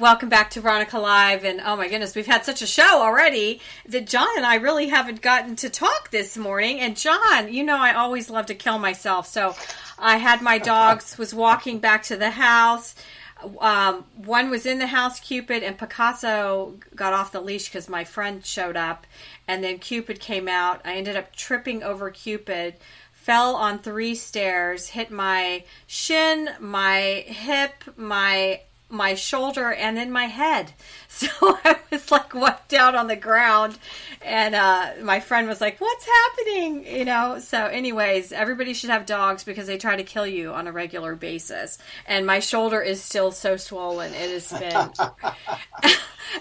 Welcome back to Veronica Live. And oh my goodness, we've had such a show already that John and I really haven't gotten to talk this morning. And John, you know I always love to kill myself. So I had my dogs, was walking back to the house. One was in the house, Cupid, and Picasso got off the leash because my friend showed up. And then Cupid came out. I ended up tripping over Cupid, fell on 3 stairs, hit my shin, my hip, my shoulder, and then my head. So I was like wiped out on the ground, and my friend was like, what's happening? You know, so anyways, everybody should have dogs because they try to kill you on a regular basis. And my shoulder is still so swollen. It has been...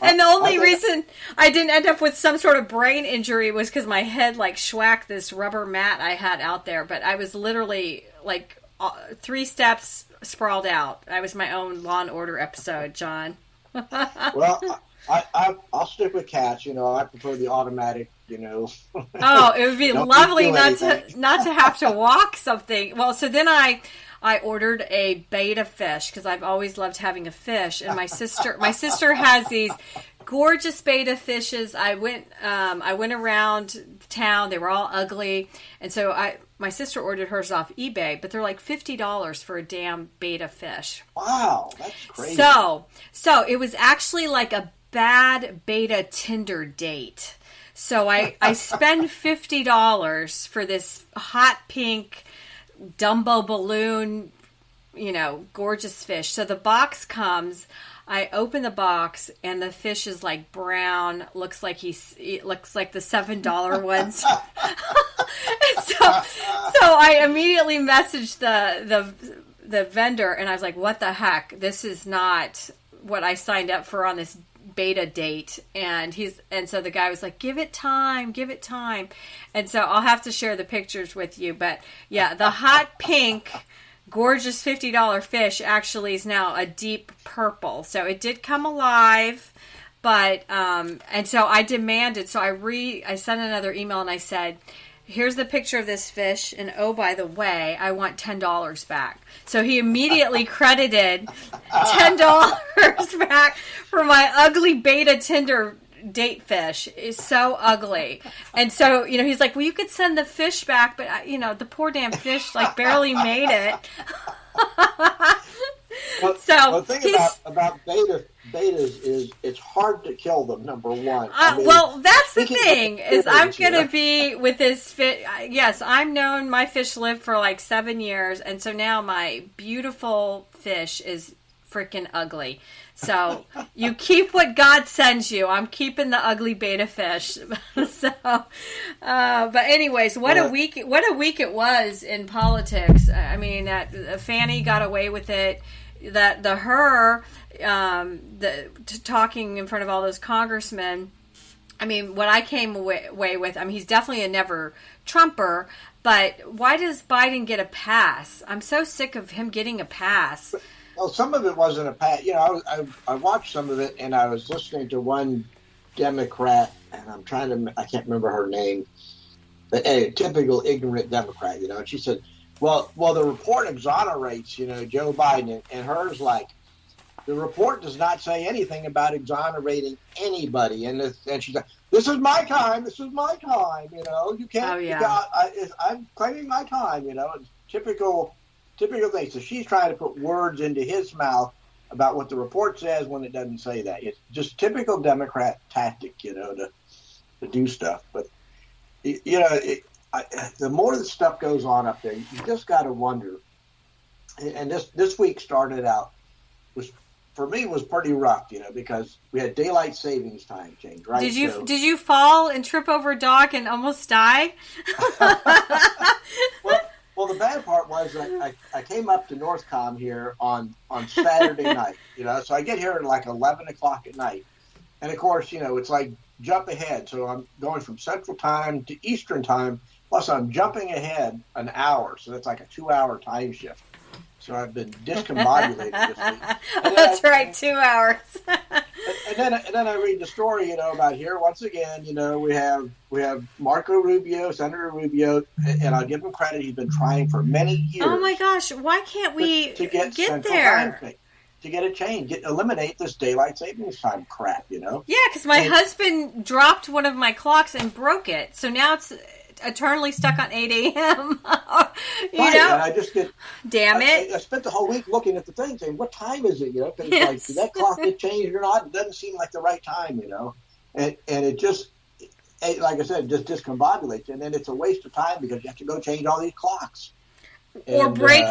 And the only reason I didn't end up with some sort of brain injury was because my head like schwacked this rubber mat I had out there. But I was literally like 3 steps sprawled out. I was my own Law and Order episode, John. Well, I'll stick with cats. You know, I prefer the automatic. You know. Oh, it would be lovely not to have to walk something. Well, so then I ordered a betta fish because I've always loved having a fish, and my sister has these gorgeous betta fishes. I went around town. They were all ugly, and so my sister ordered hers off eBay, but they're like $50 for a damn betta fish. Wow, that's crazy. So it was actually like a bad betta Tinder date. So I spend $50 for this hot pink Dumbo balloon, you know, gorgeous fish. So the box comes, I open the box, and the fish is like brown, looks like the $7 ones. So I immediately messaged the vendor, and I was like, what the heck? This is not what I signed up for on this beta date. And so the guy was like, give it time. And so I'll have to share the pictures with you. But yeah, the hot pink, gorgeous $50 fish actually is now a deep purple. So it did come alive, but, and so I demanded, so I sent another email and I said, here's the picture of this fish, and oh, by the way, I want $10 back. So he immediately credited $10 back for my ugly beta Tinder date fish. It's so ugly. And so, you know, he's like, well, you could send the fish back, but, you know, the poor damn fish, like, barely made it. Well, the thing about betas is it's hard to kill them, number one. Well, that's the thing, is I'm going to be with this fish. Yes, I've known my fish lived for like 7 years, and so now my beautiful fish is freaking ugly. So you keep what God sends you. I'm keeping the ugly beta fish. But anyways, what a week it was in politics. I mean, that Fanny got away with it. That talking in front of all those congressmen. I mean, what I came away with, I mean, he's definitely a never Trumper, but why does Biden get a pass? I'm so sick of him getting a pass. Well, some of it wasn't a pass. You know, I watched some of it, and I was listening to one Democrat, and I can't remember her name, but a typical ignorant Democrat, you know, and she said, well, the report exonerates, you know, Joe Biden, and hers like, the report does not say anything about exonerating anybody. And she's like, this is my time, you know, you can't, oh, yeah. I'm claiming my time, you know, it's typical thing. So she's trying to put words into his mouth about what the report says when it doesn't say that. It's just typical Democrat tactic, you know, to do stuff. But, you know, the more the stuff goes on up there, you just got to wonder. And this week started out, for me, was pretty rough, you know, because we had daylight savings time change, right? Did you fall and trip over a dog and almost die? Well, the bad part was I came up to Northcom here on Saturday night, you know, so I get here at like 11 o'clock at night. And, of course, you know, it's like jump ahead. So I'm going from Central Time to Eastern Time, plus I'm jumping ahead an hour. So that's like a 2-hour time shift. So I've been discombobulated this week. That's right, 2 hours. and then I read the story, you know, about here once again. You know, we have Marco Rubio, Senator Rubio, and I'll give him credit. He's been trying for many years. Oh my gosh, why can't we to get there? to get it changed, eliminate this daylight savings time crap, you know? Yeah, because my husband dropped one of my clocks and broke it. So now it's eternally stuck on 8 a.m. you know? And I just get... Damn it. I spent the whole week looking at the thing saying, what time is it, you know? Because Yes. like, did that clock get changed or not? It doesn't seem like the right time, you know? And it just, like I said, just discombobulates. And then it's a waste of time because you have to go change all these clocks. Or break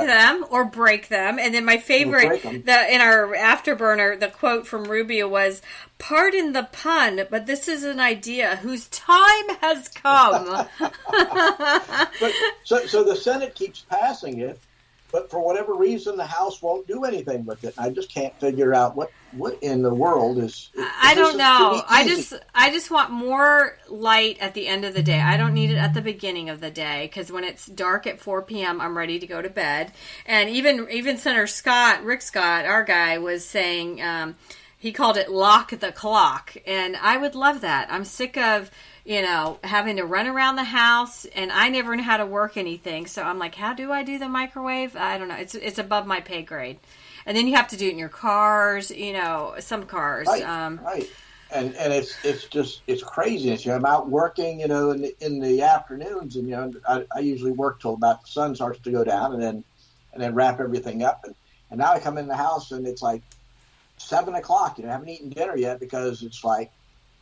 them. And then my favorite, in our afterburner, the quote from Rubio was, "Pardon the pun, but this is an idea whose time has come." But, so the Senate keeps passing it, but for whatever reason, the House won't do anything with it. I just can't figure out what in the world is. I don't know. I just want more light at the end of the day. I don't need it at the beginning of the day, because when it's dark at 4 p.m., I'm ready to go to bed. And even Senator Rick Scott, our guy, was saying he called it "lock the clock," and I would love that. I'm sick of having to run around the house, and I never know how to work anything. So I'm like, how do I do the microwave? I don't know. It's above my pay grade. And then you have to do it in your cars, some cars. Right. And it's craziness. I'm out working, in the afternoons, and I usually work till about the sun starts to go down, and then wrap everything up. And now I come in the house and it's like 7 o'clock. I haven't eaten dinner yet because it's like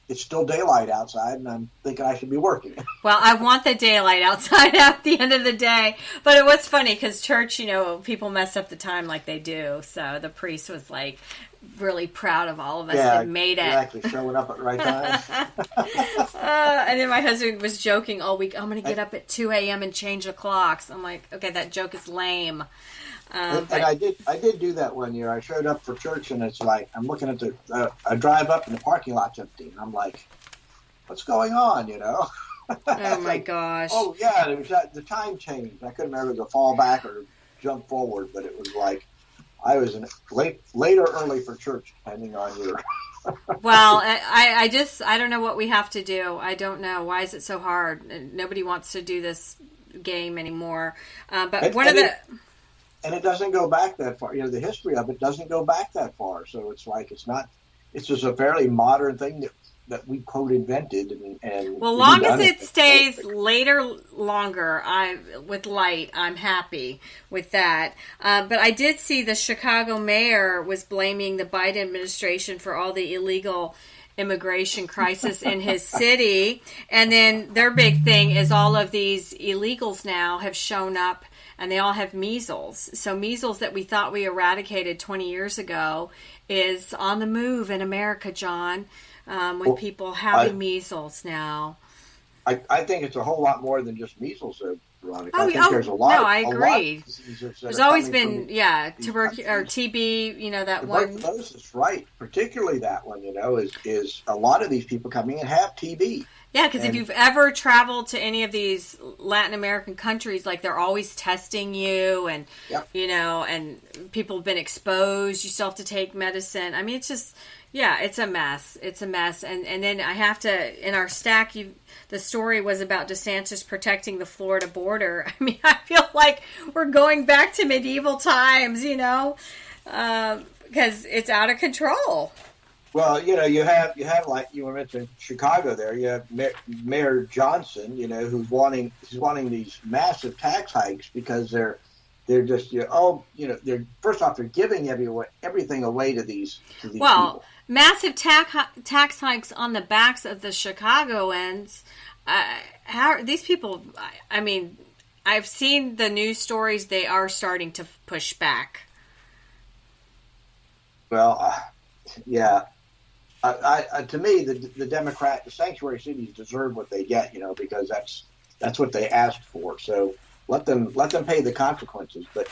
it's still daylight outside, and I'm thinking I should be working. Well, I want the daylight outside at the end of the day. But it was funny because church, people mess up the time like they do. So the priest was like really proud of all of us that made it. Exactly, showing up at the right time. And then my husband was joking all week, I'm going to get up at 2 a.m. and change the clocks. I'm like, okay, that joke is lame. And I did do that one year. I showed up for church, and it's like I'm looking at I drive up and the parking lot's empty, and I'm like, "What's going on?" Oh my gosh! Oh yeah, it was the time changed. I couldn't remember to fall back or jump forward, but it was like I was late or early for church, depending on your. Well, I don't know what we have to do. I don't know. Why is it so hard? Nobody wants to do this game anymore. And it doesn't go back that far. The history of it doesn't go back that far. So it's like it's just a fairly modern thing that we quote invented. And well, long as it stays longer, with light, I'm happy with that. But I did see the Chicago mayor was blaming the Biden administration for all the illegal immigration crisis in his city. And then their big thing is all of these illegals now have shown up, and they all have measles. So measles that we thought we eradicated 20 years ago is on the move in America, John, with people having measles now. I think it's a whole lot more than just measles, Veronica. I think there's a lot. No, I agree. There's always been, tuberculosis or TB, that one. Tuberculosis, right. Particularly that one, is a lot of these people coming and have TB. Yeah, because if you've ever traveled to any of these Latin American countries, like they're always testing you, and and people have been exposed. You still have to take medicine. I mean, it's just, it's a mess. It's a mess. And then I have to, in our stack, the story was about DeSantis protecting the Florida border. I mean, I feel like we're going back to medieval times, because it's out of control. Well, you have like you were mentioning Chicago there. You have Mayor Johnson, who's wanting these massive tax hikes because they're just they're first off they're giving everything away to these people. Massive tax hikes on the backs of the Chicagoans. How are these people? I mean, I've seen the news stories. They are starting to push back. Well, yeah. To me, the sanctuary cities deserve what they get, because that's what they asked for. So let them pay the consequences. But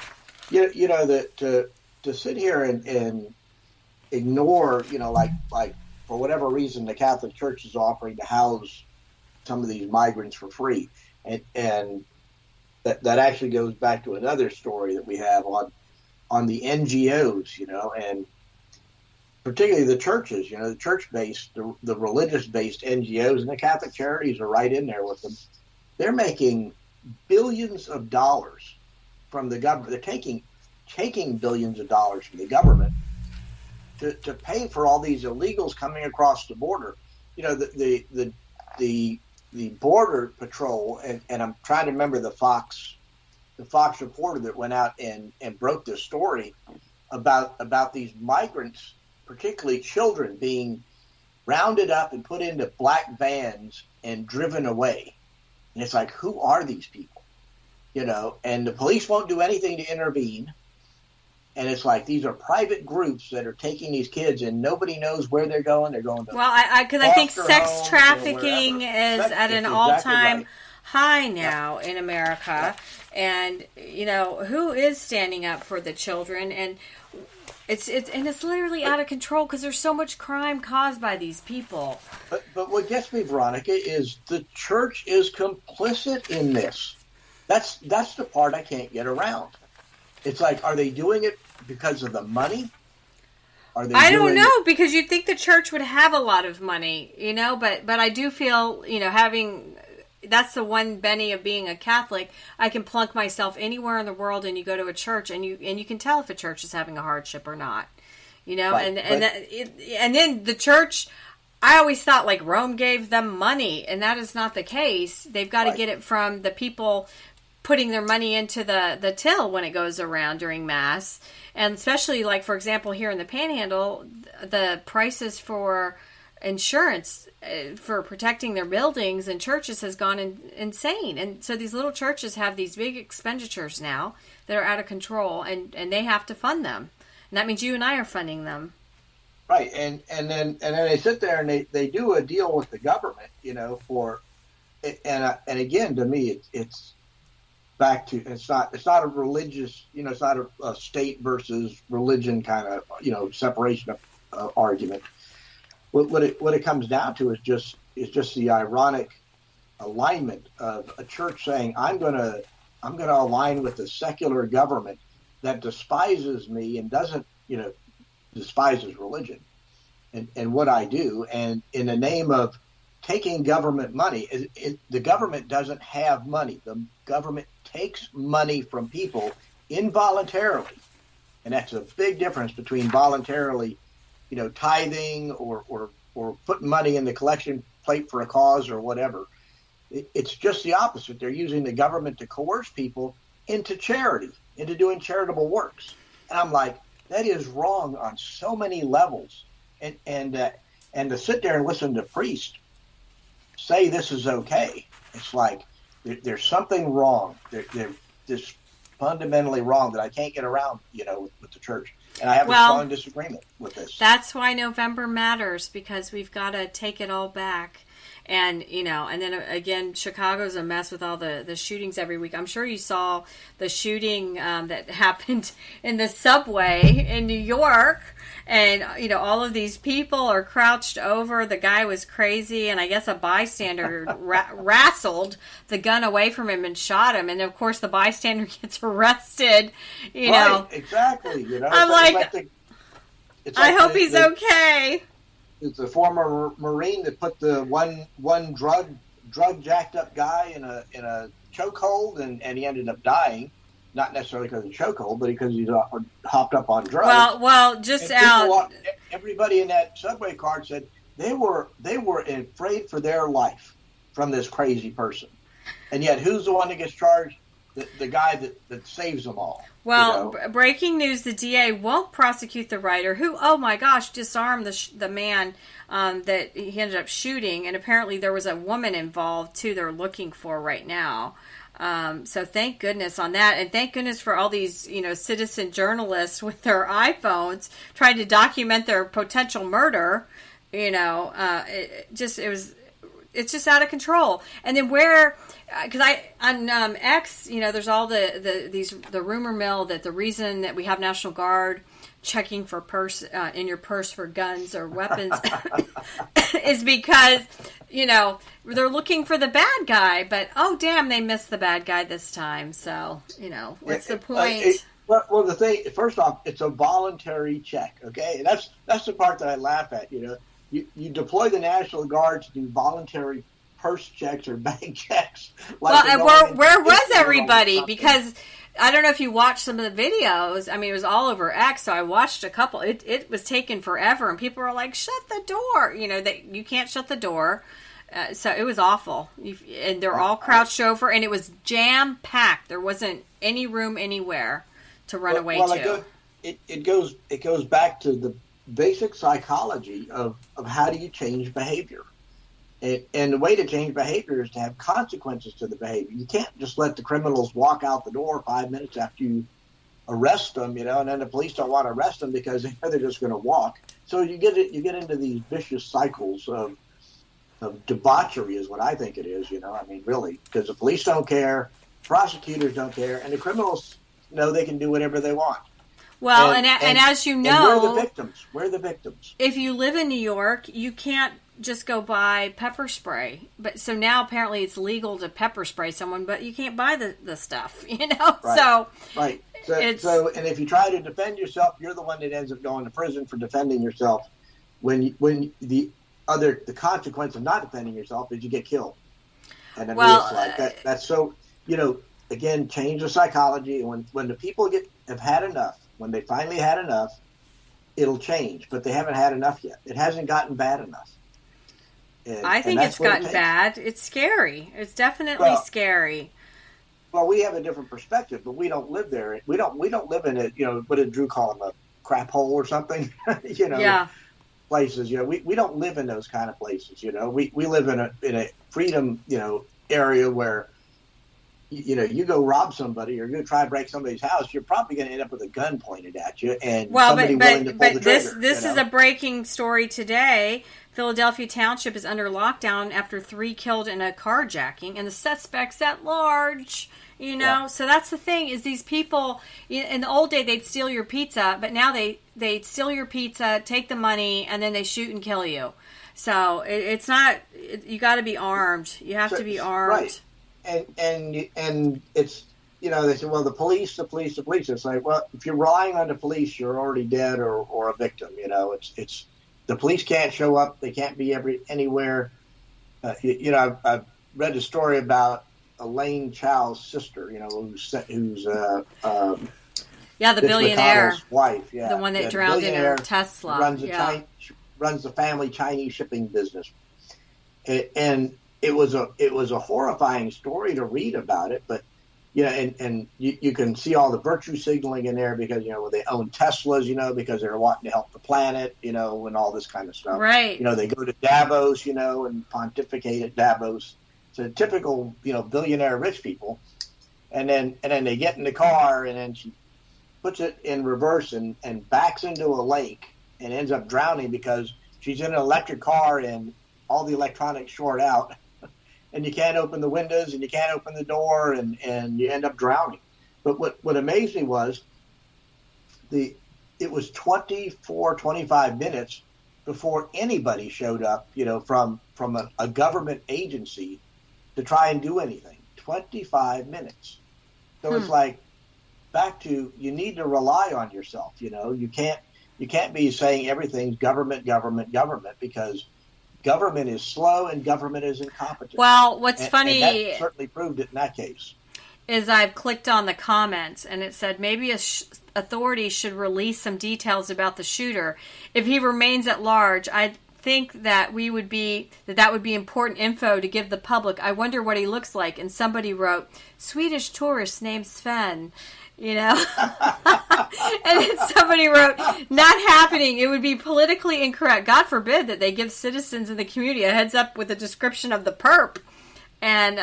to sit here and ignore, like for whatever reason, the Catholic Church is offering to house some of these migrants for free, and that actually goes back to another story that we have on the NGOs, and particularly the churches, the church-based, the religious-based NGOs, and the Catholic charities are right in there with them. They're making billions of dollars from the government. They're taking billions of dollars from the government to pay for all these illegals coming across the border. You know, the border patrol, and I'm trying to remember the Fox reporter that went out and broke this story about these migrants, particularly children, being rounded up and put into black vans and driven away. And it's like, who are these people? You know, and the police won't do anything to intervene. And it's like, these are private groups that are taking these kids, and nobody knows where they're going. They're going to I think sex trafficking is at an all-time high now in America. Yeah. And, you know, who is standing up for the children? And it's literally out of control because there's so much crime caused by these people. But what gets me, Veronica, is the church is complicit in this. That's the part I can't get around. It's like, are they doing it because of the money? I don't know, because you'd think the church would have a lot of money, you know, but I do feel, you know, that's the one Benny of being a Catholic. I can plunk myself anywhere in the world, and you go to a church, and you can tell if a church is having a hardship or not, you know, right. And then the church, I always thought like Rome gave them money, and that is not the case. They've got to get it from the people putting their money into the till when it goes around during Mass. And especially, like, for example, here in the Panhandle, the prices for insurance for protecting their buildings and churches has gone insane. And so these little churches have these big expenditures now that are out of control, and they have to fund them. And that means you and I are funding them. Right. And then they sit there and they do a deal with the government, you know, and again, to me, it's back to, it's not a religious, you know, it's not a state versus religion kind of, you know, separation of argument. What it comes down to is just the ironic alignment of a church saying, I'm gonna align with the secular government that despises me and doesn't, you know, despises religion and what I do, and in the name of taking government money, the government doesn't have money. The government takes money from people involuntarily, and that's a big difference between voluntarily, you know, tithing or putting money in the collection plate for a cause or whatever. It's just the opposite. They're using the government to coerce people into charity, into doing charitable works. And I'm like, that is wrong on so many levels. And to sit there and listen to priests say this is okay, it's like there's something wrong. They're just fundamentally wrong that I can't get around, you know, with the church. And I have a strong disagreement with this. That's why November matters, because we've got to take it all back. And, you know, and then again, Chicago's a mess with all the shootings every week. I'm sure you saw the shooting that happened in the subway in New York. And, you know, all of these people are crouched over. The guy was crazy. And I guess a bystander wrestled the gun away from him and shot him. And, of course, the bystander gets arrested, you know. Exactly. You know, I'm I hope he's okay. It's a former Marine that put the one drug jacked up guy in a chokehold, and he ended up dying, not necessarily because of the chokehold, but because he hopped up on drugs. Well, just out. Everybody in that subway car said they were afraid for their life from this crazy person, and yet who's the one that gets charged? The guy that saves them all. Well, you know? Breaking news, the DA won't prosecute the writer who, oh my gosh, disarmed the man that he ended up shooting. And apparently there was a woman involved, too, they're looking for right now. So thank goodness on that. And thank goodness for all these, you know, citizen journalists with their iPhones trying to document their potential murder. You know, it's just out of control. And then because on X, you know, there's all the rumor mill that the reason that we have National Guard checking for in your purse for guns or weapons is because, you know, they're looking for the bad guy, but oh damn, they missed the bad guy this time. So, you know, what's the point? Well, the thing, first off, it's a voluntary check. Okay, that's the part that I laugh at. You know. You deploy the National Guard to do voluntary purse checks or bag checks. Where was everybody? Because I don't know if you watched some of the videos. I mean, it was all over X, so I watched a couple. It was taking forever, and people were like, "Shut the door!" You know, that you can't shut the door. So it was awful, and they're all crouched over, and it was jam packed. There wasn't any room anywhere to run away to. It goes back to the basic psychology of how do you change behavior. And the way to change behavior is to have consequences to the behavior. You can't just let the criminals walk out the door 5 minutes after you arrest them, you know, and then the police don't want to arrest them because they know they're just going to walk. So you get into these vicious cycles of debauchery is what I think it is, you know. I mean, really, because the police don't care, prosecutors don't care, and the criminals know they can do whatever they want. Well, and as you know, we're the victims. If you live in New York, you can't just go buy pepper spray. But so now apparently it's legal to pepper spray someone, but you can't buy the stuff, you know? Right. So and if you try to defend yourself, you're the one that ends up going to prison for defending yourself. When the consequence of not defending yourself is you get killed. And I mean, it's like that's so, you know, again, change the psychology. And when the people have had enough, when they finally had enough, it'll change. But they haven't had enough yet. It hasn't gotten bad enough. I think it's gotten bad. It's scary. It's definitely scary. Well, we have a different perspective, but we don't live there. We don't live in it. You know, what did Drew call them, a crap hole or something? You know, places. You know, we don't live in those kind of places. You know, we live in a freedom, you know, area where, you know, you go rob somebody or you go try to break somebody's house, you're probably going to end up with a gun pointed at you and somebody willing to pull the trigger. This is a breaking story today. Philadelphia Township is under lockdown after 3 killed in a carjacking, and the suspect's at large. You know, so that's the thing is these people. In the old day, they'd steal your pizza, but now they steal your pizza, take the money, and then they shoot and kill you. So it's not. You got to be armed. You have to be armed. Right. And it's, you know, they say, well, the police. It's like, well, if you're relying on the police, you're already dead or a victim. You know, it's the police can't show up. They can't be anywhere. You know, I've read a story about Elaine Chow's sister. You know, who's the billionaire wife. The one that drowned in her Tesla. Runs the family Chinese shipping business, and it was a horrifying story to read about it, but you know, and you can see all the virtue signaling in there because, you know, they own Teslas, you know, because they're wanting to help the planet, you know, and all this kind of stuff. Right. You know, they go to Davos, you know, and pontificate at Davos. So typical, you know, billionaire rich people, and then they get in the car and then she puts it in reverse and backs into a lake and ends up drowning because she's in an electric car and all the electronics short out. And you can't open the windows and you can't open the door and you end up drowning. But what amazed me was it was 25 minutes before anybody showed up, you know, from a government agency to try and do anything. 25 minutes. So it's like back to, you need to rely on yourself, you know. You can't be saying everything's government because government is slow and government is incompetent. Well, what's funny... And that certainly proved it in that case. Is I've clicked on the comments and it said maybe authorities should release some details about the shooter. If he remains at large, I think that would be important info to give the public. I wonder what he looks like. And somebody wrote, Swedish tourist named Sven. You know, and then somebody wrote, not happening. It would be politically incorrect. God forbid that they give citizens in the community a heads up with a description of the perp. And,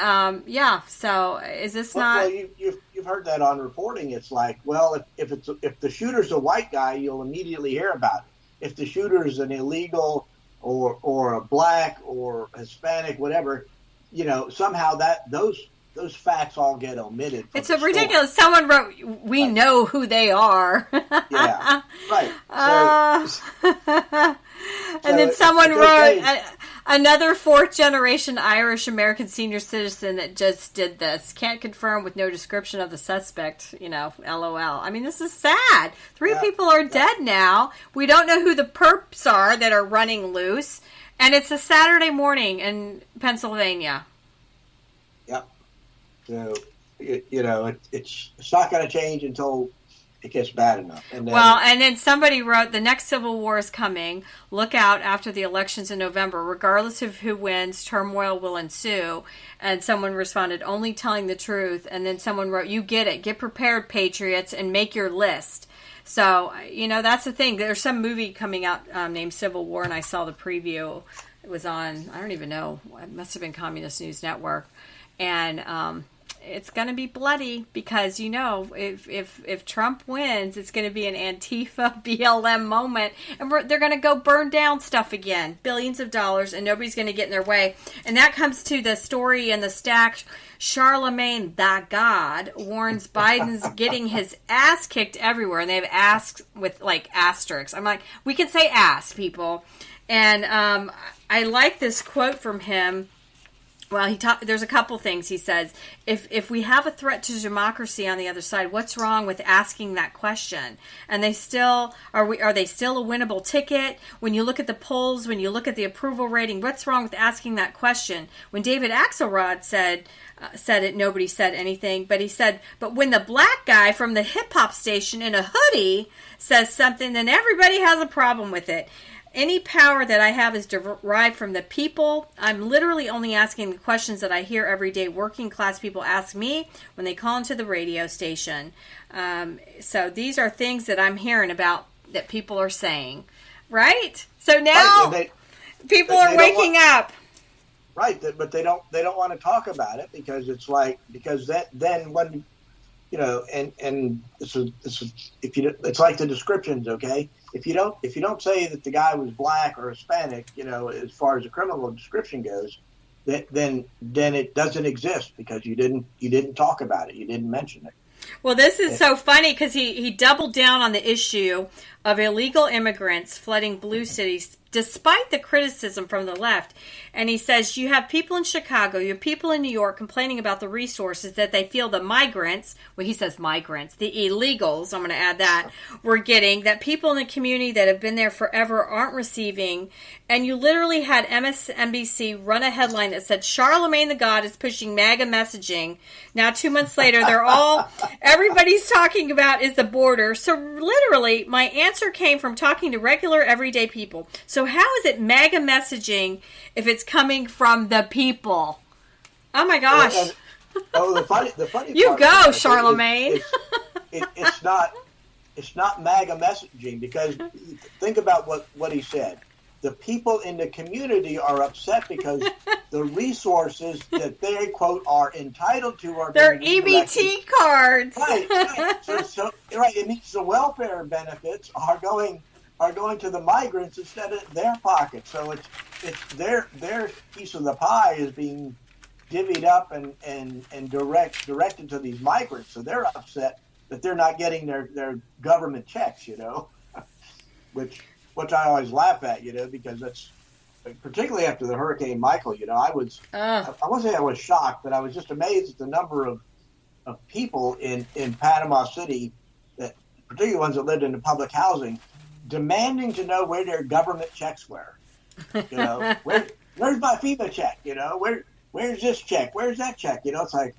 so is this not... Well, you've heard that on reporting. It's like, well, if the shooter's a white guy, you'll immediately hear about it. If the shooter's an illegal or a black or Hispanic, whatever, you know, somehow those facts all get omitted. It's so ridiculous. Someone wrote, we know who they are. Yeah, right. And then someone wrote, another 4th-generation Irish-American senior citizen that just did this. Can't confirm with no description of the suspect, you know, LOL. I mean, this is sad. 3 people are dead now. We don't know who the perps are that are running loose. And it's a Saturday morning in Pennsylvania. Yep. So it's not going to change until it gets bad enough. And then, and then somebody wrote, the next civil war is coming. Look out after the elections in November. Regardless of who wins, turmoil will ensue. And someone responded, only telling the truth. And then someone wrote, you get it. Get prepared, patriots, and make your list. So, that's the thing. There's some movie coming out named Civil War, and I saw the preview. It was on, I don't even know, it must have been Communist News Network. And it's going to be bloody because, if Trump wins, it's going to be an Antifa BLM moment. And they're going to go burn down stuff again, billions of dollars, and nobody's going to get in their way. And that comes to the story in the stack. Charlemagne, the God, warns Biden's getting his ass kicked everywhere. And they have asks with like asterisks. I'm like, we can say ass, people. And I like this quote from him. Well, there's a couple things he says. If we have a threat to democracy on the other side, what's wrong with asking that question? And they still are they still a winnable ticket? When you look at the polls, when you look at the approval rating, what's wrong with asking that question? When David Axelrod said it, nobody said anything. But he said, but when the black guy from the hip hop station in a hoodie says something, then everybody has a problem with it. Any power that I have is derived from the people. I'm literally only asking the questions that I hear every day working class people ask me when they call into the radio station. So these are things that I'm hearing about that people are saying. Right? So now people are waking up. Right, but they don't want to talk about it because it's like, then when, and it's like the descriptions, okay? If you don't say that the guy was black or Hispanic, as far as the criminal description goes, then it doesn't exist because you didn't talk about it, you didn't mention it. Well, this is so funny because he doubled down on the issue of illegal immigrants flooding blue cities despite the criticism from the left. And he says, you have people in Chicago, you have people in New York complaining about the resources that they feel the migrants, well, he says migrants, the illegals, I'm going to add that, we're getting, that people in the community that have been there forever aren't receiving. And you literally had MSNBC run a headline that said, Charlemagne the God is pushing MAGA messaging. Now, 2 months later, everybody's talking about is the border. So literally, my answer came from talking to regular, everyday people. So how is it MAGA messaging if it's coming from the people? Oh my gosh! The funny. You go, Charlemagne. It's not MAGA messaging because think about what he said. The people in the community are upset because the resources that they quote are entitled to are their EBT cards. Right. So right. It means the welfare benefits are going to the migrants instead of their pockets. So it's their piece of the pie is being divvied up and directed to these migrants. So they're upset that they're not getting their government checks, which I always laugh at, because that's particularly after the Hurricane Michael, I won't say I was shocked, but I was just amazed at the number of people in Panama City, that particularly ones that lived in the public housing, demanding to know where their government checks were. Where's my FEMA check? Where's this check? Where's that check? It's like,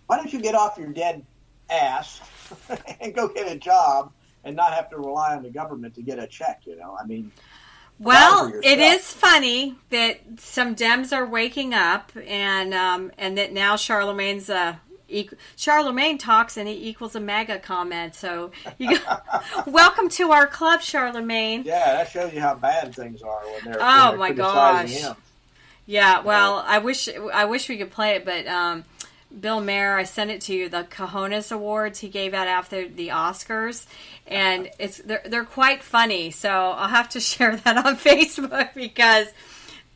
why don't you get off your dead ass and go get a job and not have to rely on the government to get a check? Well, it is funny that some Dems are waking up and that now Charlemagne's Charlemagne talks and he equals a MAGA comment. So welcome to our club, Charlemagne. Yeah, that shows you how bad things are when they're my gosh. Him. Yeah, well, I wish we could play it, but Bill Maher, I sent it to you, the Cojones Awards he gave out after the Oscars, and they're quite funny. So I'll have to share that on Facebook because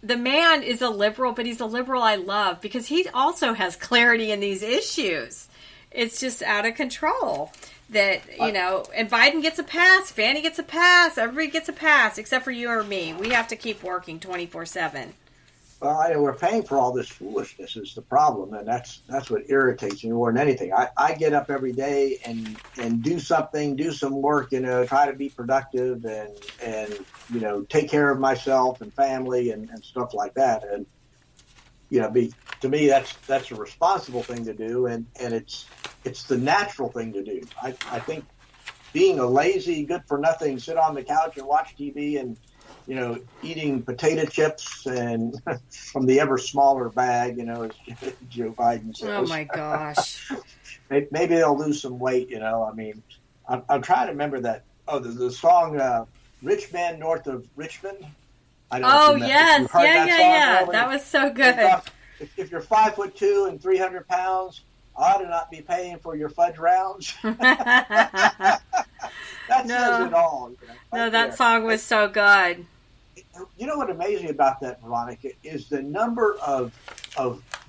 the man is a liberal, but he's a liberal I love because he also has clarity in these issues. It's just out of control that, and Biden gets a pass, Fannie gets a pass, everybody gets a pass except for you or me. We have to keep working 24/7. Well, we're paying for all this foolishness is the problem, and that's what irritates me more than anything. I get up every day and do something, do some work, try to be productive and take care of myself and family and stuff like that. to me that's a responsible thing to do, and it's the natural thing to do. I think being a lazy, good for nothing, sit on the couch and watch TV and eating potato chips and from the ever smaller bag, as Joe Biden says. Oh my gosh. Maybe they'll lose some weight. I mean, I'm trying to remember that. Oh, the song "Rich Man North of Richmond." I don't know yes, yeah. That was so good. If you're 5'2" and 300 pounds, I ought to not be paying for your fudge rounds. That says it all. No, that song was so good. You know what amazes me about that, Veronica, is the number of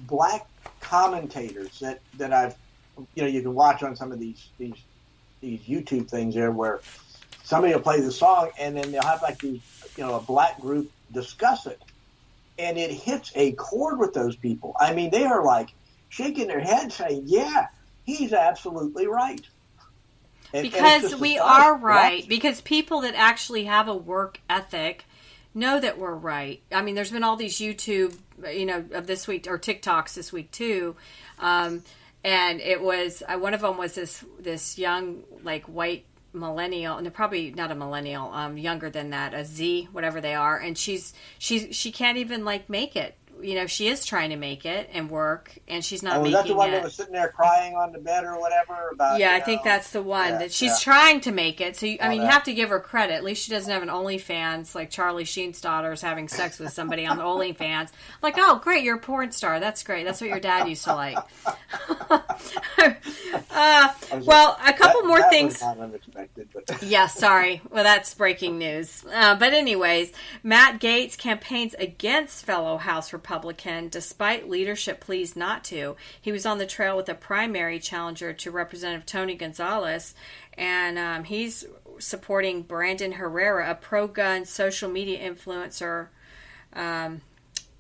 black commentators that I've, you can watch on some of these YouTube things there where somebody will play the song and then they'll have like these, a black group discuss it. And it hits a chord with those people. I mean, they are like shaking their heads saying, yeah, he's absolutely right. Because we are right. Because people that actually have a work ethic know that we're right. I mean, there's been all these YouTube, of this week, or TikToks this week too. And it was, one of them was this young, like, white millennial, and they're probably not a millennial, younger than that, a Z, whatever they are, and she can't even like make it. She is trying to make it and work, and she's not making it. Oh, that's the one that was sitting there crying on the bed or whatever about. Yeah, I think that's the one that she's trying to make it. So you have to give her credit. At least she doesn't have an OnlyFans like Charlie Sheen's daughter is having sex with somebody on the OnlyFans. Like, oh, great, you're a porn star. That's great. That's what your dad used to like. Well, a couple more things. That was not unexpected, but yeah, sorry. Well, that's breaking news. But anyways, Matt Gaetz campaigns against fellow House Republican despite leadership pleas not to. He was on the trail with a primary challenger to Representative Tony Gonzalez, and he's supporting Brandon Herrera, a pro-gun social media influencer.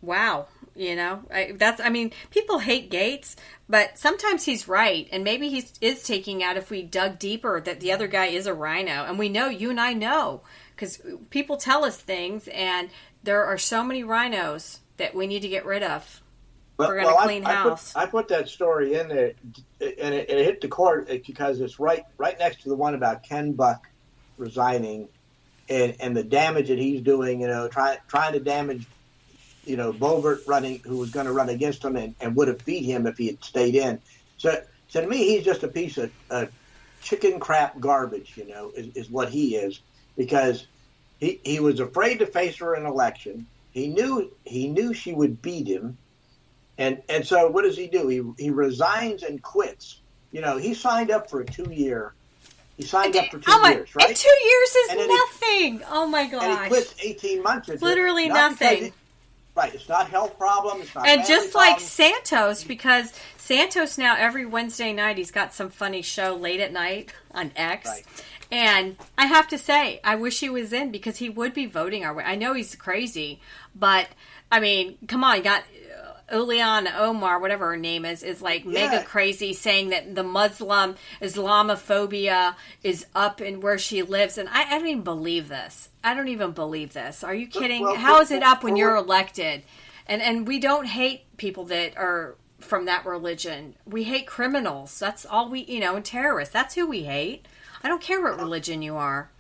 Wow. People hate Gaetz, but sometimes he's right, and maybe he is taking out, if we dug deeper, that the other guy is a rhino, and we know, you and I know, because people tell us things, and there are so many rhinos that we need to get rid of. We're going to clean house. I put that story in there, and it hit the court because it's right next to the one about Ken Buck resigning, and the damage that he's doing, trying to damage Boebert who was going to run against him and would have beat him if he had stayed in. So to me, he's just a piece of chicken crap garbage, is what he is, because he was afraid to face her in an election. He knew she would beat him. And so what does he do? He resigns and quits. He signed up for a 2-year. He signed up for 2 years, right? And 2 years is nothing. Oh my gosh. And he quits 18 months. Literally nothing. Right, it's not health problem. It's not. And just like Santos, because Santos now every Wednesday night he's got some funny show late at night on X, right. And I have to say I wish he was in because he would be voting our way. I know he's crazy, but I mean, come on, you got Uliana Omar, whatever her name is like mega crazy, saying that the Muslim Islamophobia is up in where she lives, and I don't even believe this. I don't even believe this. Are you kidding? How is it up when you're elected? And we don't hate people that are from that religion. We hate criminals. That's all we, and terrorists. That's who we hate. I don't care what religion you are.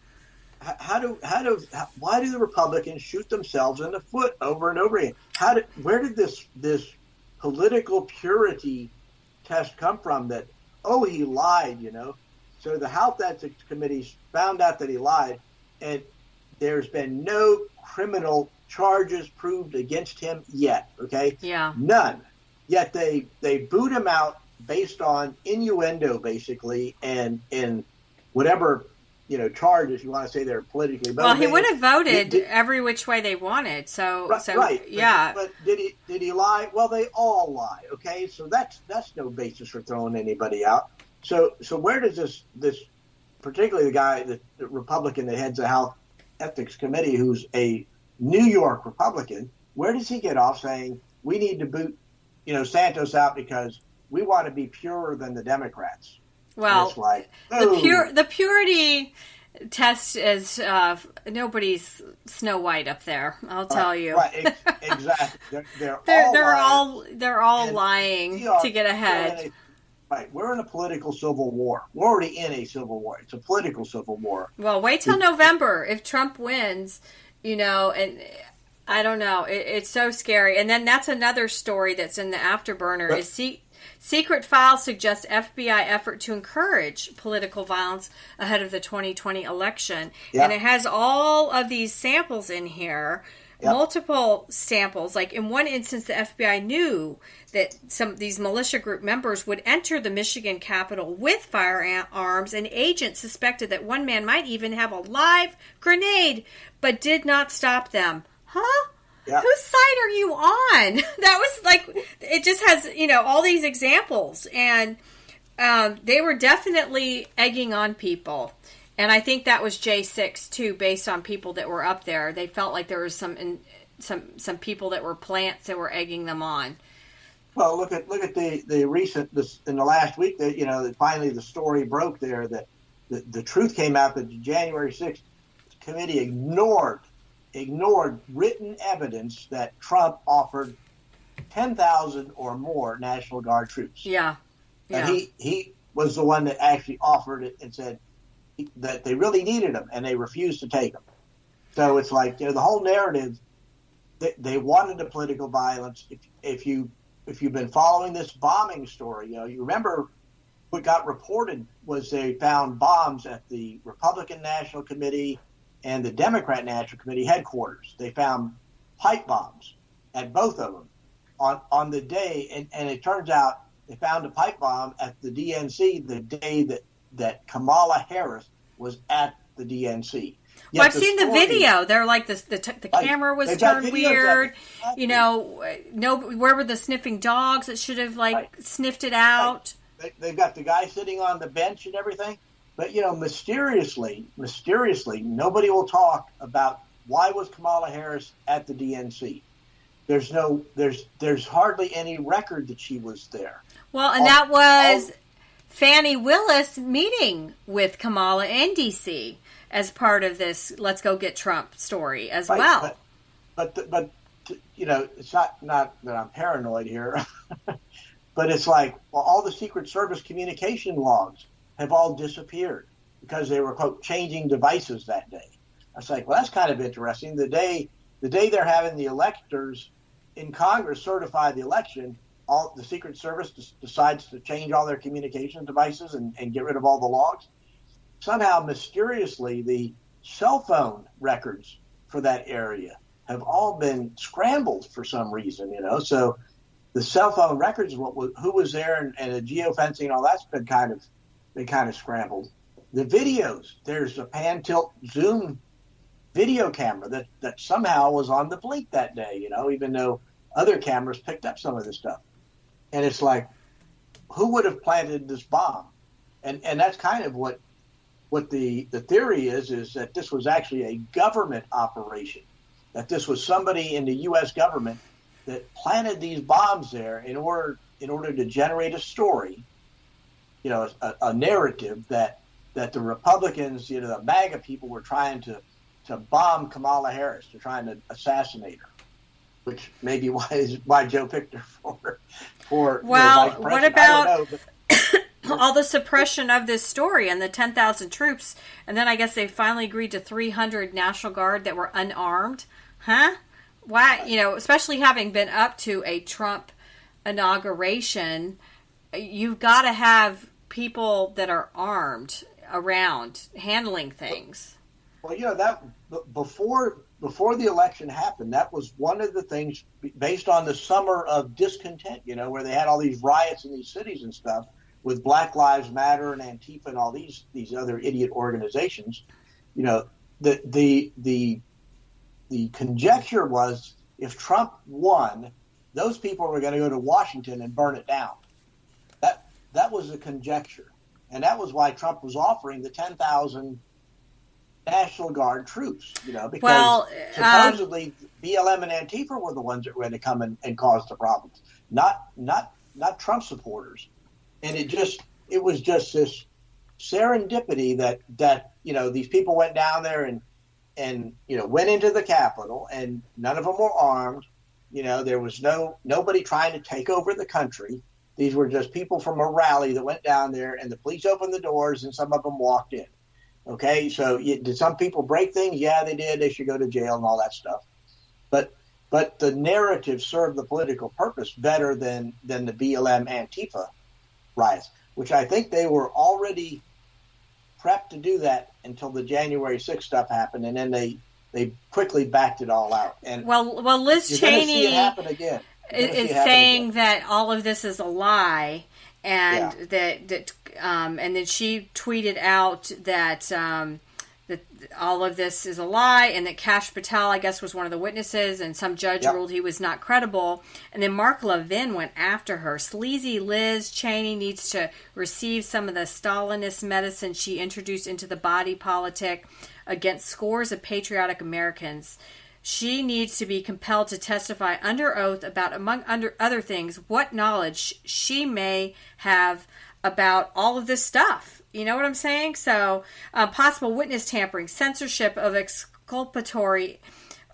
Why do the Republicans shoot themselves in the foot over and over again? Where did this political purity test come from that, he lied, So the Health Ethics Committee found out that he lied, and there's been no criminal charges proved against him yet, okay? Yeah. None. Yet they boot him out based on innuendo, basically, and in whatever charges you want to say they're politically motivated. Well, he would have voted every which way they wanted. Right. Yeah. But did he lie? Well, they all lie. Okay, so that's no basis for throwing anybody out. So where does this particularly the Republican that heads the House Ethics Committee, who's a New York Republican, where does he get off saying we need to boot Santos out because we want to be purer than the Democrats? Well, like, the purity, test is nobody's Snow White up there. I'll tell you. Right, exactly. They're all lying to get ahead. Right, we're in a political civil war. We're already in a civil war. It's a political civil war. Well, wait till November if Trump wins. And I don't know. It's so scary. And then that's another story that's in the afterburner. Secret files suggest FBI effort to encourage political violence ahead of the 2020 election. Yep. And it has all of these samples in here, multiple samples. Like in one instance, the FBI knew that some of these militia group members would enter the Michigan Capitol with firearms, and agents suspected that one man might even have a live grenade, but did not stop them. Huh? Yep. Whose side are you on? That was like, it just has, all these examples. And they were definitely egging on people. And I think that was J6 too, based on people that were up there. They felt like there was some people that were plants that were egging them on. Well, look at the recent, in the last week, that finally the story broke there, that the truth came out that the January 6th committee ignored written evidence that Trump offered 10,000 or more National Guard troops. Yeah. And he was the one that actually offered it and said that they really needed them, and they refused to take them. So it's like, the whole narrative, they wanted the political violence. If you've been following this bombing story, you remember what got reported was they found bombs at the Republican National Committee and the Democrat National Committee headquarters. They found pipe bombs at both of them on the day, and it turns out they found a pipe bomb at the DNC the day that Kamala Harris was at the DNC. Well, I've seen the video. They're like the camera was turned weird. Where were the sniffing dogs that should have sniffed it out? Right. They've got the guy sitting on the bench and everything. But, mysteriously, nobody will talk about why was Kamala Harris at the DNC. There's hardly any record that she was there. Well, and that was Fannie Willis meeting with Kamala in D.C. as part of this "Let's Go Get Trump" story as well. But it's not that I'm paranoid here, but it's like, well, all the Secret Service communication logs have all disappeared because they were, quote, changing devices that day. I was like, well, that's kind of interesting. The day they're having the electors in Congress certify the election, all the Secret Service decides to change all their communication devices and get rid of all the logs. Somehow, mysteriously, the cell phone records for that area have all been scrambled for some reason, So the cell phone records, who was there, and the geofencing and all that's been kind of scrambled. The videos, there's a pan tilt zoom video camera that somehow was on the blink that day, even though other cameras picked up some of this stuff. And it's like, who would have planted this bomb? And that's kind of what the theory is that this was actually a government operation, that this was somebody in the U.S. government that planted these bombs there in order to generate a story, a narrative that the Republicans, the MAGA people were trying to bomb Kamala Harris, to trying to assassinate her, which may be why Joe picked her for well, vice president. What about all the suppression of this story and the 10,000 troops, and then I guess they finally agreed to 300 National Guard that were unarmed? Huh? Why? Especially having been up to a Trump inauguration, you've got to have people that are armed around handling things. Well, that before the election happened, that was one of the things based on the summer of discontent, where they had all these riots in these cities and stuff with Black Lives Matter and Antifa and all these other idiot organizations. The conjecture was if Trump won, those people were going to go to Washington and burn it down. That was the conjecture. And that was why Trump was offering the 10,000 National Guard troops, because supposedly BLM and Antifa were the ones that were going to come and cause the problems, not Trump supporters. And it was just this serendipity that these people went down there and went into the Capitol, and none of them were armed. There was nobody trying to take over the country. These were just people from a rally that went down there, and the police opened the doors, and some of them walked in. Okay, so did some people break things? Yeah, they did. They should go to jail and all that stuff. But the narrative served the political purpose better than the BLM Antifa riots, which I think they were already prepped to do that until the January 6th stuff happened, and then they quickly backed it all out. And well, Liz Cheney see it happen again. Is saying that all of this is a lie, and that and then she tweeted out that that all of this is a lie, and that Kash Patel, I guess, was one of the witnesses, and some judge ruled he was not credible. And then Mark Levin went after her. Sleazy Liz Cheney needs to receive some of the Stalinist medicine she introduced into the body politic against scores of patriotic Americans. She needs to be compelled to testify under oath about, among other things, what knowledge she may have about all of this stuff. You know what I'm saying? So, possible witness tampering, censorship of exculpatory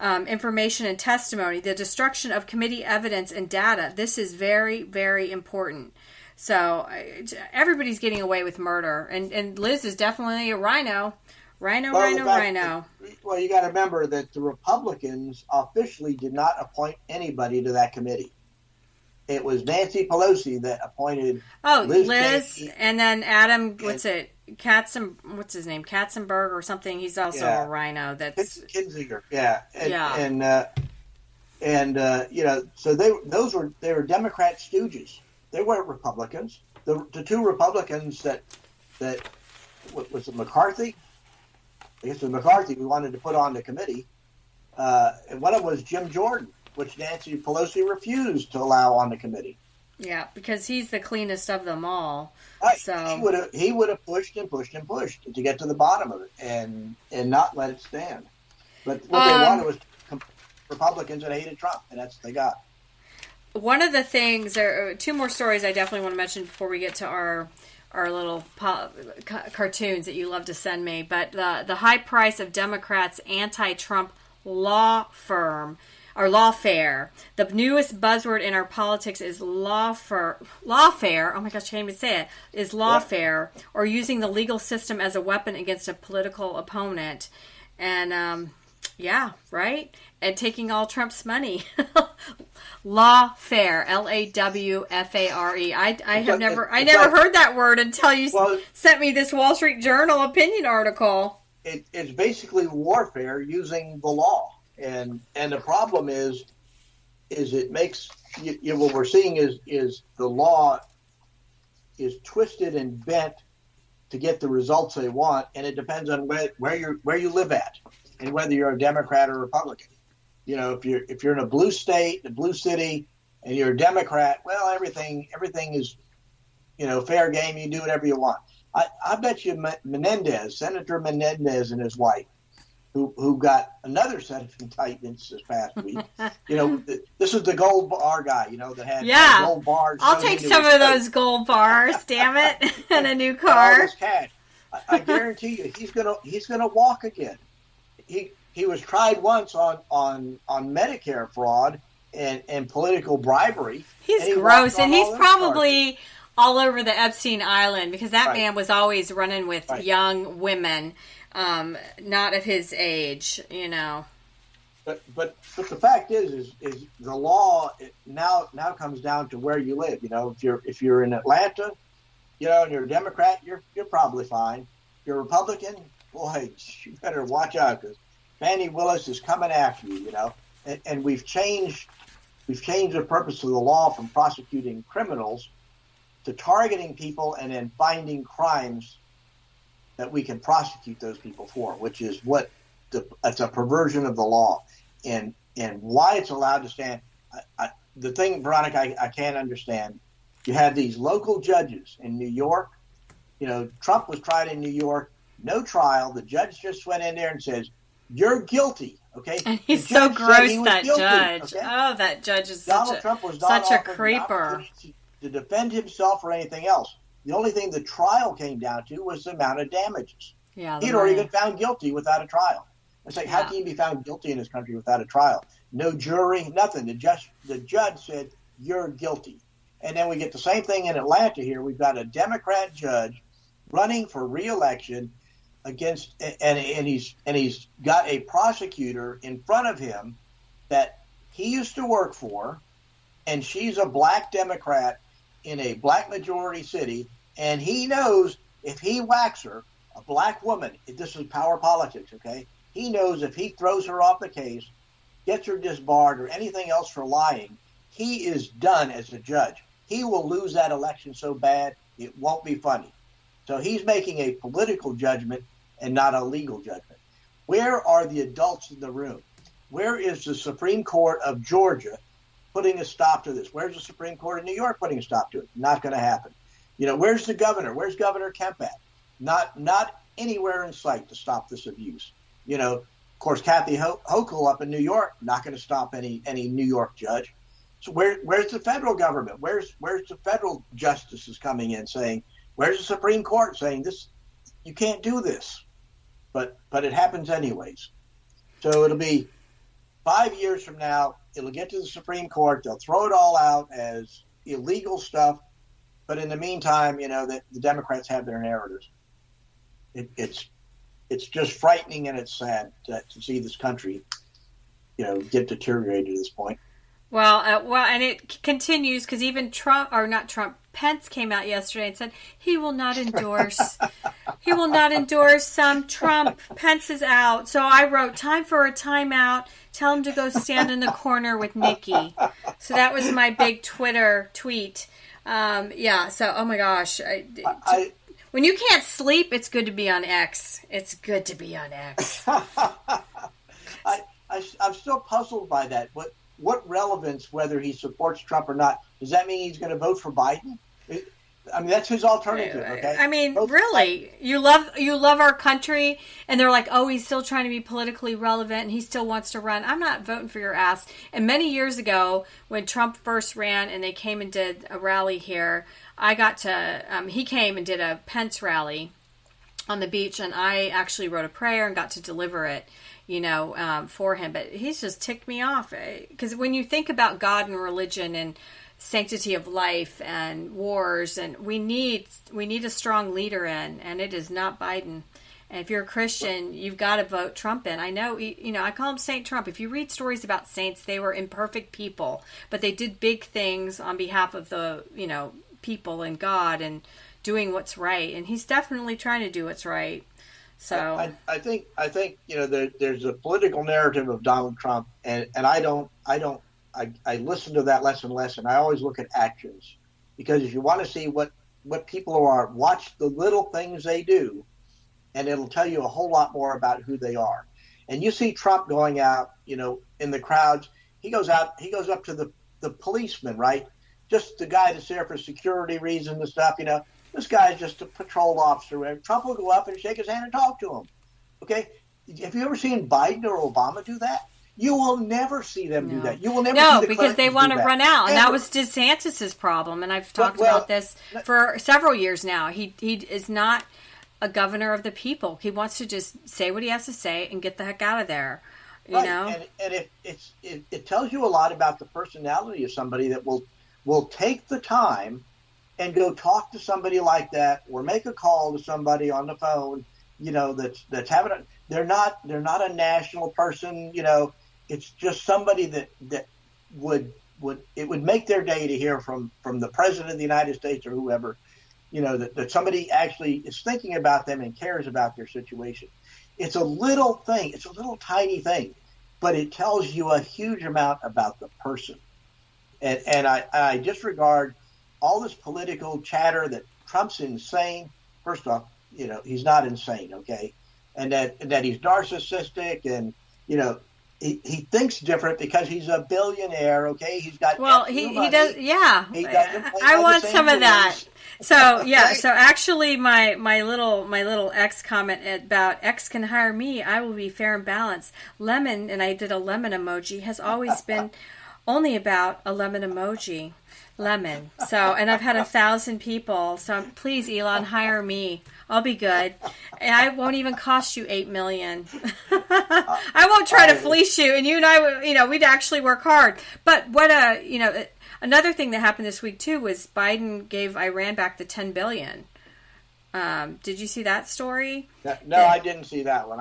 information and testimony, the destruction of committee evidence and data. This is very, very important. So, everybody's getting away with murder. And Liz is definitely a rhino. Rhino. Well, you got to remember that the Republicans officially did not appoint anybody to that committee. It was Nancy Pelosi that appointed Liz Cheney, and then Adam, what's his name? Katzenberg or something. He's also a rhino. That's Kinzinger. So they were Democrat stooges. They weren't Republicans. The two Republicans that was it McCarthy? I guess it was McCarthy we wanted to put on the committee. And one of them was Jim Jordan, which Nancy Pelosi refused to allow on the committee. Yeah, because he's the cleanest of them all. Right. So he would have pushed and pushed and pushed to get to the bottom of it and not let it stand. But what they wanted was Republicans that hated Trump, and that's what they got. One of the things, there are two more stories I definitely want to mention before we get to our little cartoons that you love to send me. But the high price of Democrats' anti-Trump law firm or lawfare. The newest buzzword in our politics is lawfare. Oh my gosh, I can't even say it. Is lawfare, or using the legal system as a weapon against a political opponent. And right. And taking all Trump's money. Lawfare, Lawfare. I never heard that word until you sent me this Wall Street Journal opinion article. It's basically warfare using the law. And the problem is it makes what we're seeing is the law is twisted and bent to get the results they want, and it depends on where you live at and whether you're a Democrat or Republican. If you're in a blue state, a blue city, and you're a Democrat, well, everything is fair game. You do whatever you want. I bet you Senator Menendez and his wife, who got another set of indictments this past week. This is the gold bar guy, that had gold bars. I'll take some of those gold bars, damn it, and a new car. All this cash. I guarantee you, he's gonna walk again. He was tried once on Medicare fraud and political bribery. He's gross, and he's probably all over the Epstein Island because that man was always running with young women. Not of his age, But the fact is the law now comes down to where you live. If you're in Atlanta, and you're a Democrat, you're probably fine. If you're a Republican, boy, you better watch out because Fannie Willis is coming after you. And we've changed the purpose of the law from prosecuting criminals to targeting people and then finding crimes that we can prosecute those people for, which is it's a perversion of the law, and why it's allowed to stand. The thing, Veronica, I can't understand. You have these local judges in New York. Trump was tried in New York, no trial. The judge just went in there and says, "You're guilty." Okay, and he's so gross. That judge. Okay? Oh, that judge is Donald Trump was such a creeper. To defend himself or anything else. The only thing the trial came down to was the amount of damages. Yeah, He'd already been found guilty without a trial. It's like, how can you be found guilty in this country without a trial? No jury, nothing. The judge said, you're guilty. And then we get the same thing in Atlanta here. We've got a Democrat judge running for re-election against, and he's got a prosecutor in front of him that he used to work for, and she's a black Democrat in a black majority city, and he knows if he whacks her, a black woman, this is power politics, okay? He knows if he throws her off the case, gets her disbarred or anything else for lying, he is done as a judge. He will lose that election so bad, it won't be funny. So he's making a political judgment and not a legal judgment. Where are the adults in the room? Where is the Supreme Court of Georgia putting a stop to this? Where's the Supreme Court of New York putting a stop to it? Not going to happen. Where's the governor? Where's Governor Kemp at? Not anywhere in sight to stop this abuse. Of course, Kathy Hochul up in New York, not going to stop any New York judge. So where's the federal government? Where's the federal justices coming in saying, where's the Supreme Court saying this? You can't do this, but it happens anyways. So it'll be 5 years from now. It'll get to the Supreme Court. They'll throw it all out as illegal stuff. But in the meantime, that the Democrats have their narratives. It's just frightening and it's sad to see this country, get deteriorated at this point. Well, and it continues because even Pence came out yesterday and said he will not endorse. He will not endorse Trump. Pence is out. So I wrote, time for a timeout. Tell him to go stand in the corner with Nikki. So that was my big Twitter tweet. So, oh my gosh. When you can't sleep, it's good to be on X. It's good to be on X. I'm still puzzled by that. What relevance, whether he supports Trump or not, does that mean he's going to vote for Biden? That's his alternative, okay? Really, you love our country, and they're like, oh, he's still trying to be politically relevant, and he still wants to run. I'm not voting for your ass. And many years ago, when Trump first ran, and they came and did a rally here, I got to, he came and did a Pence rally on the beach, and I actually wrote a prayer and got to deliver it, for him. But he's just ticked me off. Because when you think about God and religion and sanctity of life and wars, and we need a strong leader and it is not Biden. And if you're a Christian, you've got to vote Trump in. I know, I call him Saint Trump. If you read stories about saints, they were imperfect people, but they did big things on behalf of the, people and God and doing what's right. And he's definitely trying to do what's right. So I think there's a political narrative of Donald Trump, and I listen to that less and less, and I always look at actions, because if you want to see what people are, watch the little things they do, and it'll tell you a whole lot more about who they are. And you see Trump going out, in the crowds. He goes up to the policeman, right? Just the guy that's there for security reasons and stuff, This guy's just a patrol officer. Trump will go up and shake his hand and talk to him. Okay? Have you ever seen Biden or Obama do that? You will never see them do that. You will never see the because they want to run out. And Never. that was DeSantis' problem. And I've talked about this for several years now. He is not a governor of the people. He wants to just say what he has to say and get the heck out of there. You know? And it tells you a lot about the personality of somebody that will take the time and go talk to somebody like that, or make a call to somebody on the phone, that's having a, they're not a national person, it's just somebody that would make their day to hear from the president of the United States or whoever, that somebody actually is thinking about them and cares about their situation. It's a little thing. It's a little tiny thing, but it tells you a huge amount about the person. And I disregard all this political chatter that Trump's insane. First off, he's not insane, okay? And that he's narcissistic, and, he thinks different because he's a billionaire, okay? He's got he does, yeah. I want some of that. So yeah, okay. So actually my little X comment about X can hire me, I will be fair and balanced. Lemon, and I did a lemon emoji, has always been only about a lemon emoji. Lemon. So, and I've had 1,000 people. So please, Elon, hire me. I'll be good. And I won't even cost you $8 million. I won't try to fleece you. And you and I, we'd actually work hard. But another thing that happened this week too was Biden gave Iran back the $10 billion. Did you see that story? No, I didn't see that one.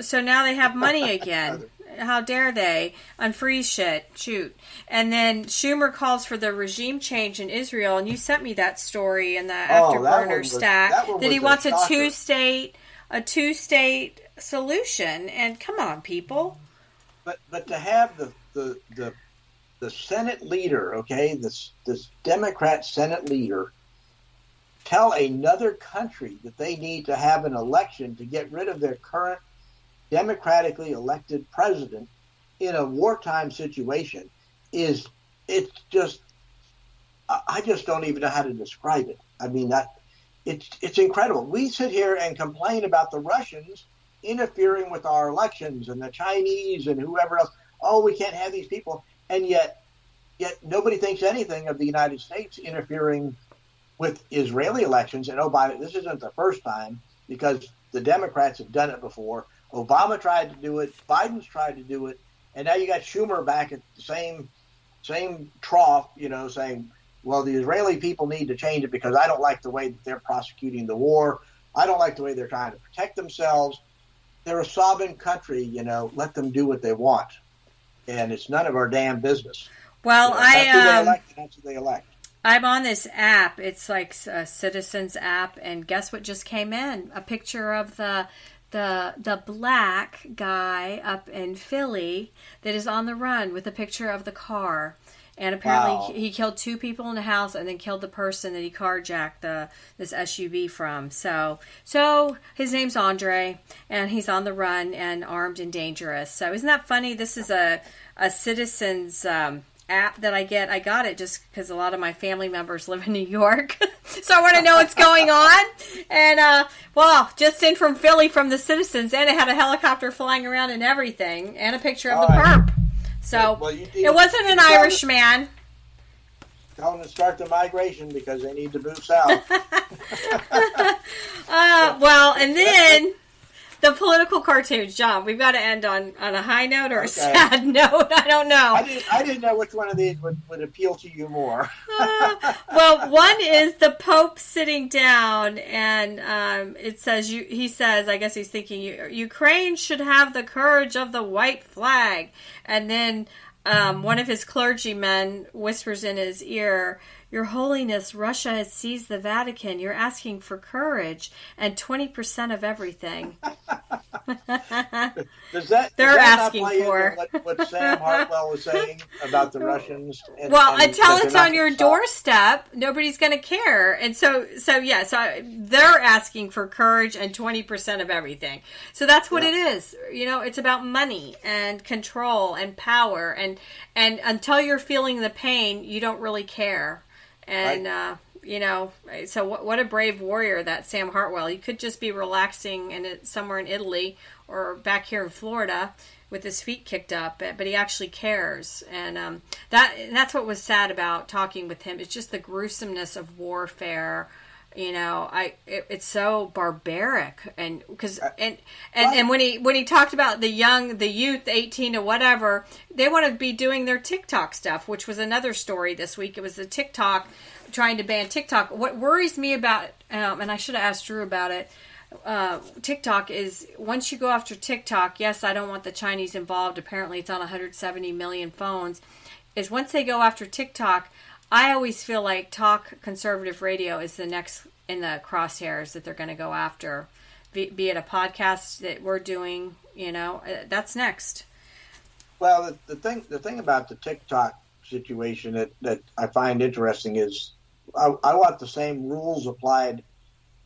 So now they have money again. How dare they unfreeze shit? Shoot. And then Schumer calls for the regime change in Israel, and you sent me that story in the afterburner stack that he wants a two-state solution. And come on, people. But to have the Senate leader, okay, this Democrat Senate leader, tell another country that they need to have an election to get rid of their current democratically elected president in a wartime situation I just don't even know how to describe it. I mean, it's incredible. We sit here and complain about the Russians interfering with our elections and the Chinese and whoever else. Oh, we can't have these people. And yet nobody thinks anything of the United States interfering with Israeli elections. And this isn't the first time, because the Democrats have done it before. Obama tried to do it. Biden's tried to do it. And now you got Schumer back at the same trough, saying, well, the Israeli people need to change it because I don't like the way that they're prosecuting the war. I don't like the way they're trying to protect themselves. They're a sovereign country, let them do what they want. And it's none of our damn business. Well, that's who they elect. I'm on this app. It's like a Citizens app. And guess what just came in? A picture of the black guy up in Philly that is on the run with a picture of the car. And apparently he killed 2 people in the house and then killed the person that he carjacked this SUV from. So his name's Andre, and he's on the run and armed and dangerous. So isn't that funny? This is a Citizens app that I get. I got it just because a lot of my family members live in New York. So I want to know what's going on. And, just in from Philly from the Citizens, and it had a helicopter flying around and everything, and a picture of the perp. So it wasn't an Irishman. Tell them to start the migration because they need to move south. And then the political cartoons, John. We've got to end on a high note or a sad note. I don't know. I didn't know which one of these would appeal to you more. One is the Pope sitting down, and it says he says, I guess he's thinking Ukraine should have the courage of the white flag, and then one of his clergymen whispers in his ear, "Your Holiness, Russia has seized the Vatican. You're asking for courage and 20% of everything." They're asking for what Sam Hartwell was saying about the Russians. Until it's on your doorstep, nobody's going to care. And so they're asking for courage and 20% of everything. So that's what it is. It's about money and control and power. And until you're feeling the pain, you don't really care. And, so what a brave warrior that Sam Hartwell. He could just be relaxing somewhere in Italy or back here in Florida with his feet kicked up, but he actually cares. And that's what was sad about talking with him. It's just the gruesomeness of warfare. It's so barbaric, and when he talked about the youth, 18 or whatever, they want to be doing their TikTok stuff, which was another story this week. It was the TikTok trying to ban TikTok. What worries me about, and I should have asked Drew about it, TikTok is once you go after TikTok, yes, I don't want the Chinese involved. Apparently, it's on 170 million phones. Is once they go after TikTok, I always feel like talk conservative radio is the next in the crosshairs that they're going to go after, be it a podcast that we're doing, that's next. Well, the thing about the TikTok situation that I find interesting is I want the same rules applied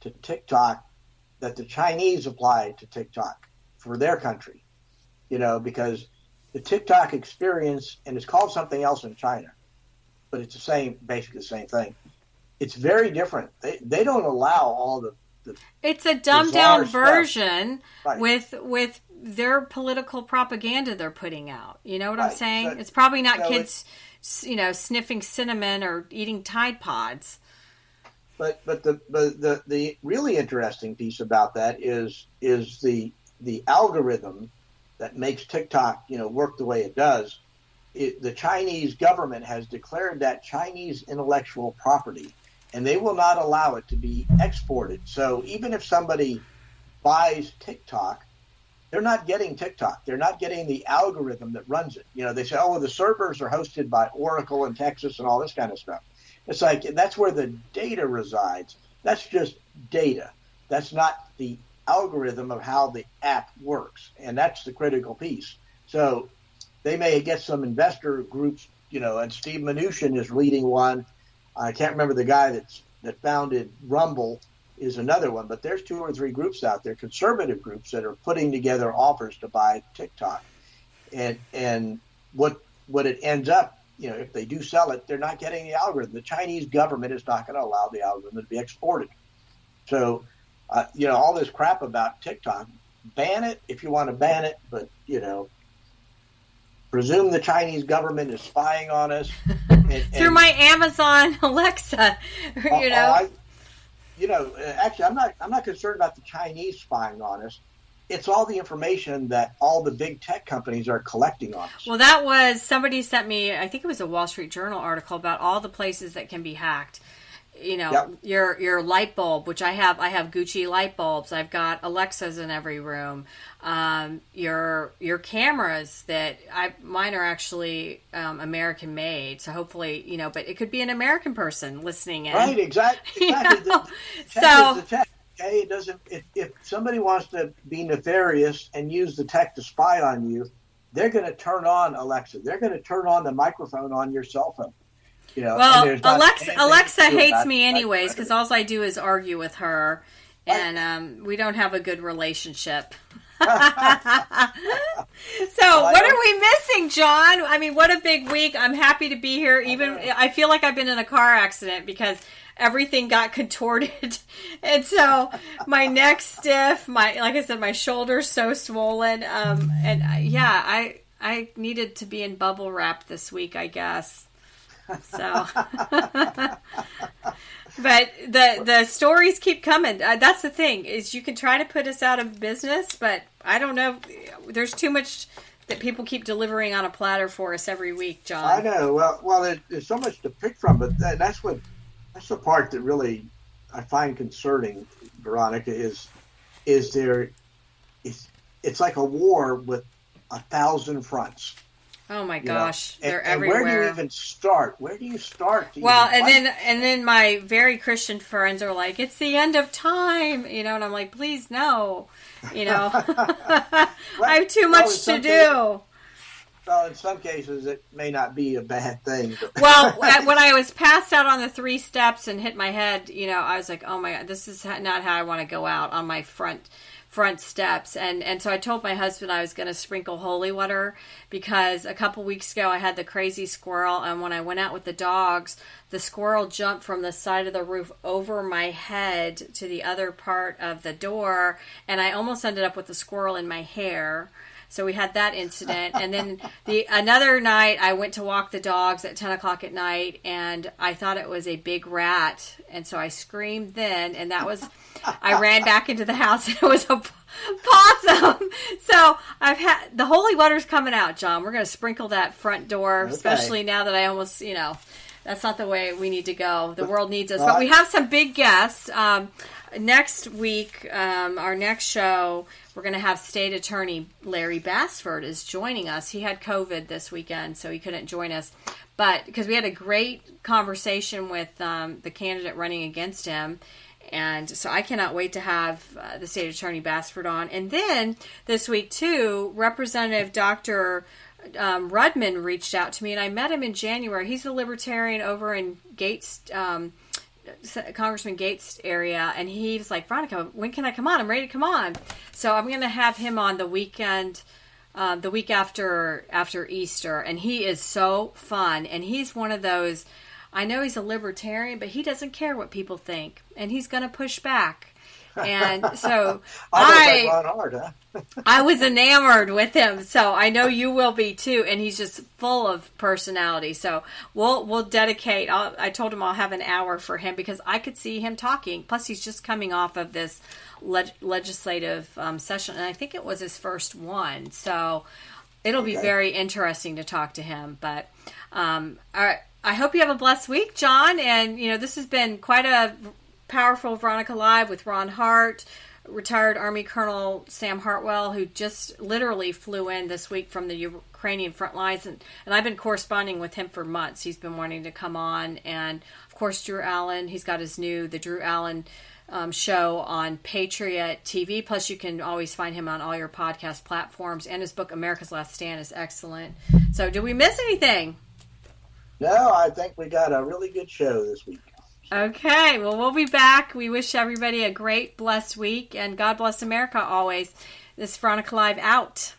to TikTok that the Chinese applied to TikTok for their country, because the TikTok experience, and it's called something else in China, but it's basically the same thing. It's very different. They don't allow all the it's a dumbed down version with their political propaganda they're putting out. You know what I'm Right. saying? So, It's probably not so kids, sniffing cinnamon or eating Tide Pods. But the really interesting piece about that is the algorithm that makes TikTok work the way it does. The Chinese government has declared that Chinese intellectual property, and they will not allow it to be exported. So even if somebody buys TikTok, they're not getting TikTok. They're not getting the algorithm that runs it. They say, oh, well, the servers are hosted by Oracle in Texas and all this kind of stuff. It's like that's where the data resides. That's just data. That's not the algorithm of how the app works, and that's the critical piece. So they may get some investor groups, and Steve Mnuchin is leading one. I can't remember the guy that founded Rumble is another one, but there's 2 or 3 groups out there, conservative groups, that are putting together offers to buy TikTok. And what it ends up, if they do sell it, they're not getting the algorithm. The Chinese government is not going to allow the algorithm to be exported. So, all this crap about TikTok, ban it if you want to ban it, but, presume the Chinese government is spying on us. Through my Amazon Alexa, Actually, I'm not concerned about the Chinese spying on us. It's all the information that all the big tech companies are collecting on us. Well, that was, somebody sent me, I think it was a Wall Street Journal article about all the places that can be hacked. Yep. Your light bulb, which I have Gucci light bulbs. I've got Alexas in every room. Your cameras mine are actually American made. So hopefully, but it could be an American person listening in. Right, exactly. The tech is the tech. Okay, it doesn't. If somebody wants to be nefarious and use the tech to spy on you, they're going to turn on Alexa. They're going to turn on the microphone on your cell phone. Well, Alexa hates me anyways because all I do is argue with her, and we don't have a good relationship. So what are we missing, John? I mean, what a big week. I'm happy to be here. I feel like I've been in a car accident because everything got contorted. And so my neck's stiff. Like I said, my shoulder's so swollen. I needed to be in bubble wrap this week, I guess. So, but the stories keep coming. That's the thing, is you can try to put us out of business, but I don't know. There's too much that people keep delivering on a platter for us every week, John. I know. Well, there's so much to pick from, but that's the part that really I find concerning, Veronica, is it's like a war with 1,000 fronts. Oh my gosh, they're everywhere. Where do you even start? Where do you start? And then my very Christian friends are like, "It's the end of time," and I'm like, "Please no," I have too much to do. Well, in some cases, it may not be a bad thing. Well, when I was passed out on the 3 steps and hit my head, I was like, "Oh my God, this is not how I want to go out on my front steps." And so I told my husband I was going to sprinkle holy water because a couple weeks ago I had the crazy squirrel, and when I went out with the dogs, the squirrel jumped from the side of the roof over my head to the other part of the door, and I almost ended up with the squirrel in my hair. So we had that incident. And then another night I went to walk the dogs at 10 o'clock at night, and I thought it was a big rat. And so I screamed then, and I ran back into the house, and it was a possum. So I've had, the holy water's coming out, John. We're going to sprinkle that front door, especially now that I almost, that's not the way we need to go. The world needs us. But we have some big guests. Next week, our next show, we're going to have State Attorney Larry Bassford is joining us. He had COVID this weekend, so he couldn't join us. But because we had a great conversation with the candidate running against him. And so I cannot wait to have the State Attorney Bassford on. And then this week, too, Representative Dr. Rudman reached out to me, and I met him in January. He's a libertarian over in Gates, Congressman Gates' area, and he's like, "Veronica, when can I come on? I'm ready to come on." So I'm going to have him on the weekend, the week after Easter, and he is so fun. And he's one of those, I know he's a libertarian, but he doesn't care what people think, and he's going to push back. And so like Ron Hart, huh? I was enamored with him, so I know you will be too. And he's just full of personality. So we'll dedicate. I told him I'll have an hour for him because I could see him talking. Plus, he's just coming off of this legislative session, and I think it was his first one. So it'll be very interesting to talk to him. But I hope you have a blessed week, John. And this has been quite a powerful Veronica Live with Ron Hart, retired Army Colonel Sam Hartwell, who just literally flew in this week from the Ukrainian front lines. And I've been corresponding with him for months. He's been wanting to come on. And, of course, Drew Allen. He's got the Drew Allen show on Patriot TV. Plus, you can always find him on all your podcast platforms. And his book, America's Last Stand, is excellent. So, did we miss anything? No, I think we got a really good show this week. Okay, well, we'll be back. We wish everybody a great, blessed week, and God bless America always. This is Veronica Live out.